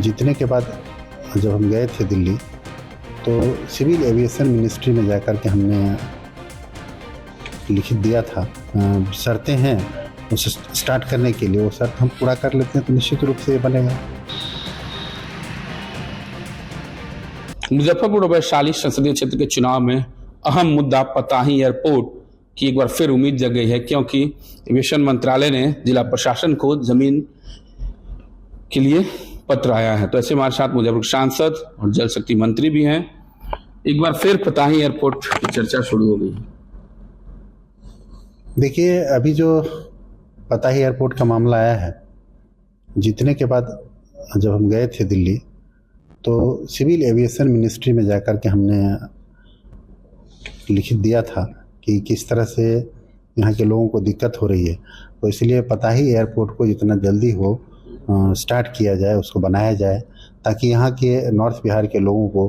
जीतने के बाद जब हम गए थे दिल्ली तो सिविल एविएशन मिनिस्ट्री में जाकर के हमने लिखित दिया था शर्तें हैं उसे स्टार्ट करने के लिए, वो शर्त हम पूरा कर लेते हैं तो निश्चित रूप से ये बनेगा। मुजफ्फरपुर वैशाली संसदीय क्षेत्र के चुनाव में अहम मुद्दा पताही एयरपोर्ट की एक बार फिर उम्मीद जग गई है, क्योंकि एविएशन मंत्रालय ने जिला प्रशासन को जमीन के लिए पत्र आया है। तो ऐसे हमारे साथ मुजफ्फरपुर सांसद और जल शक्ति मंत्री भी हैं। एक बार फिर पताही एयरपोर्ट की चर्चा शुरू हो गई। देखिए, अभी जो पताही एयरपोर्ट का मामला आया है, जीतने के बाद जब हम गए थे दिल्ली तो सिविल एविएशन मिनिस्ट्री में जाकर के हमने लिखित दिया था कि किस तरह से यहाँ के लोगों को दिक्कत हो रही है, तो इसलिए पताही एयरपोर्ट को जितना जल्दी हो स्टार्ट किया जाए, उसको बनाया जाए, ताकि यहाँ के नॉर्थ बिहार के लोगों को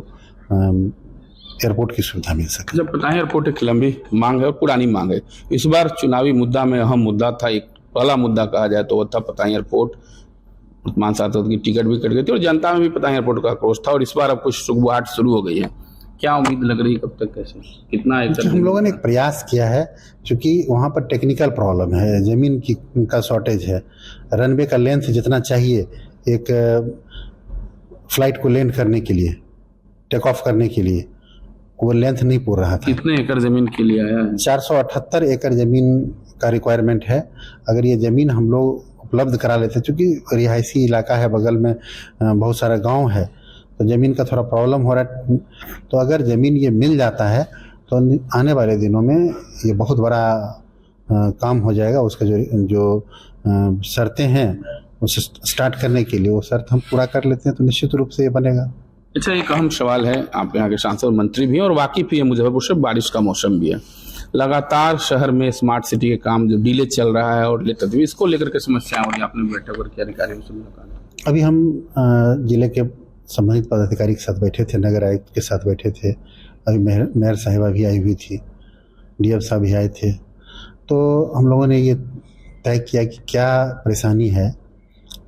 एयरपोर्ट की सुविधा मिल सके। जब पताही एयरपोर्ट एक लंबी मांग है और पुरानी मांग है, इस बार चुनावी मुद्दा में अहम मुद्दा था, एक पहला मुद्दा कहा जाए तो वो था पताही एयरपोर्ट। वर्तमान सांसद की टिकट भी कट गई थी और जनता में भी पताही एयरपोर्ट का आक्रोश था, और इस बार अब कुछ सुगबुगाहट शुरू हो गई है। क्या उम्मीद लग रही है, कब तक, कैसे, कितना एकड़? हम लोगों ने एक प्रयास किया है, क्योंकि वहाँ पर टेक्निकल प्रॉब्लम है, ज़मीन की का शॉर्टेज है, रनवे का लेंथ जितना चाहिए एक फ्लाइट को लैंड करने के लिए, टेक ऑफ करने के लिए, वो लेंथ नहीं पूर रहा था। कितने एकड़ जमीन के लिए आया है? 478 एकड़ ज़मीन का रिक्वायरमेंट है। अगर ये ज़मीन हम लोग उपलब्ध करा लेते, चूँकि रिहायशी इलाका है, बगल में बहुत सारा गांव है, तो ज़मीन का थोड़ा प्रॉब्लम हो रहा है। तो अगर ज़मीन ये मिल जाता है तो आने वाले दिनों में ये बहुत बड़ा काम हो जाएगा। उसका जो शर्तें हैं उसे स्टार्ट करने के लिए, वो शर्त हम पूरा कर लेते हैं तो निश्चित रूप से ये बनेगा। अच्छा, एक अहम सवाल है, आप यहाँ के सांसद मंत्री भी हैं और वाकिफ भी है मुजफ्फरपुर से, बारिश का मौसम भी है, लगातार शहर में स्मार्ट सिटी के काम जो डिले चल रहा है और लेटर, इसको लेकर के समस्या हो रही है। आपने बैठक करके अधिकारियों से मुलाकात? अभी हम जिले के संबंधित पदाधिकारी के साथ बैठे थे, नगर आयुक्त के साथ बैठे थे, अभी मेयर साहिबा भी आई हुई थी, डीएम साहब भी आए थे। तो हम लोगों ने ये तय किया कि क्या परेशानी है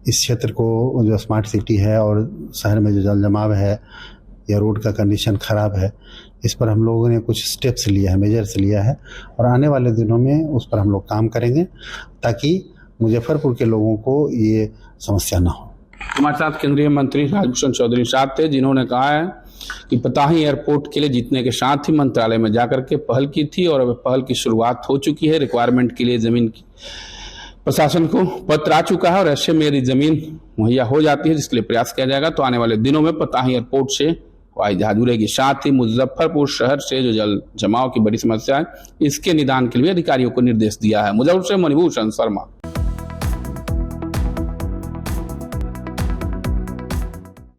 इस क्षेत्र को, जो स्मार्ट सिटी है और शहर में जो जल जमाव है या रोड का कंडीशन ख़राब है, इस पर हम लोगों ने कुछ स्टेप्स लिया है, मेजर्स लिया है, और आने वाले दिनों में उस पर हम लोग काम करेंगे ताकि मुजफ्फरपुर के लोगों को ये समस्या ना हो। हमारे साथ केंद्रीय मंत्री राजभूषण चौधरी साहब थे, जिन्होंने कहा है कि पताही एयरपोर्ट के लिए जीतने के साथ ही मंत्रालय में जाकर के पहल की थी और अब पहल की शुरुआत हो चुकी है। रिक्वायरमेंट के लिए जमीन की प्रशासन को पत्र आ चुका है और ऐसे में यदि जमीन मुहैया हो जाती है, जिसके लिए प्रयास किया जाएगा, तो आने वाले दिनों में पताही एयरपोर्ट से हवाई जहाज उड़ेगी। साथ ही मुजफ्फरपुर शहर से जो जल जमाव की बड़ी समस्या है, इसके निदान के लिए अधिकारियों को निर्देश दिया है। मुजफ्फरपुर से मणिभूषण शर्मा।